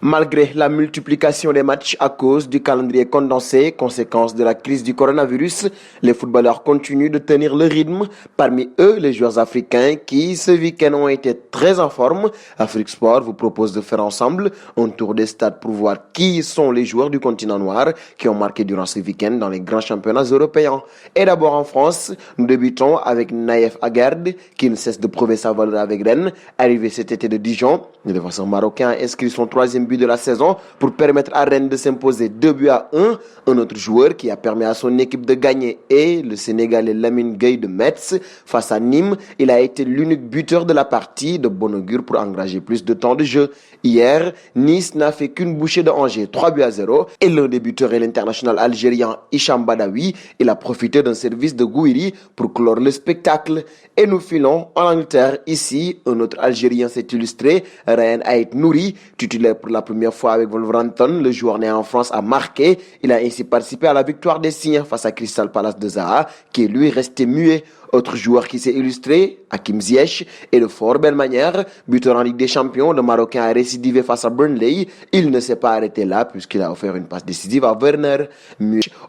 Malgré la multiplication des matchs à cause du calendrier condensé, conséquence de la crise du coronavirus, les footballeurs continuent de tenir le rythme. Parmi eux, les joueurs africains qui, ce week-end, ont été très en forme. Afrique Sport vous propose de faire ensemble un tour des stades pour voir qui sont les joueurs du continent noir qui ont marqué durant ce week-end dans les grands championnats européens. Et d'abord en France, nous débutons avec Naïef Aguerd, qui ne cesse de prouver sa valeur avec Rennes. Arrivé cet été de Dijon, le défenseur marocain a inscrit son troisième but de la saison pour permettre à Rennes de s'imposer 2-1. Un autre joueur qui a permis à son équipe de gagner est le Sénégalais Lamine Gueye de Metz. Face à Nîmes, il a été l'unique buteur de la partie, de bon augure pour engager plus de temps de jeu. Hier, Nice n'a fait qu'une bouchée de Angers, 3-0. Et l'un des buteurs est l'international algérien Hicham Badawi. Il a profité d'un service de Gouiri pour clore le spectacle. Et nous filons en Angleterre. Ici, un autre Algérien s'est illustré, Ryan Ait Nouri, titulaire pour la première fois avec Wolverhampton. Le joueur né en France a marqué. Il a ainsi participé à la victoire des Siens face à Crystal Palace de Zaha, qui est lui resté muet. Autre joueur qui s'est illustré, Hakim Ziyech, et de fort belle manière, buteur en Ligue des Champions, le Marocain a récidivé face à Burnley. Il ne s'est pas arrêté là puisqu'il a offert une passe décisive à Werner.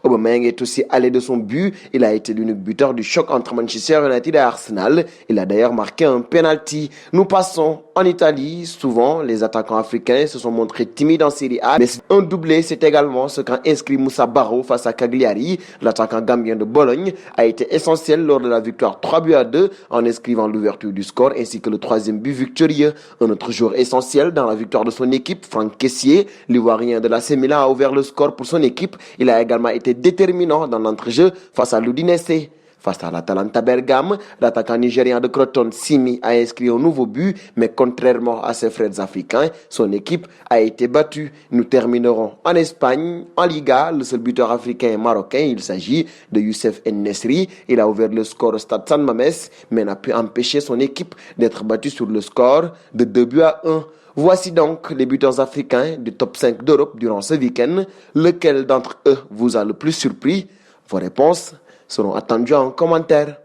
Aubameyang est aussi allé de son but. Il a été l'unique buteur du choc entre Manchester United et Arsenal. Il a d'ailleurs marqué un penalty. Nous passons en Italie. Souvent, les attaquants africains se sont montrés timides en Serie A, mais un doublé, c'est également ce qu'a inscrit Moussa Barrow face à Cagliari. L'attaquant gambien de Bologne a été essentiel lors de la victoire 3-2 en inscrivant l'ouverture du score ainsi que le troisième but victorieux. Un autre joueur essentiel dans la victoire de son équipe, Franck Kessié, l'Ivoirien de l'AC Milan, a ouvert le score pour son équipe. Il a également été déterminant dans l'entrejeu face à l'Udinese. Face à l'Atalanta Bergame, l'attaquant nigérien de Croton, Simi, a inscrit un nouveau but, mais contrairement à ses frères africains, son équipe a été battue. Nous terminerons en Espagne, en Liga. Le seul buteur africain est marocain. Il s'agit de Youssef En-Nesyri. Il a ouvert le score au stade San Mamés, mais n'a pu empêcher son équipe d'être battue sur le score de 2-1. Voici donc les buteurs africains du top 5 d'Europe durant ce week-end. Lequel d'entre eux vous a le plus surpris? Vos réponses seront attendues en commentaire.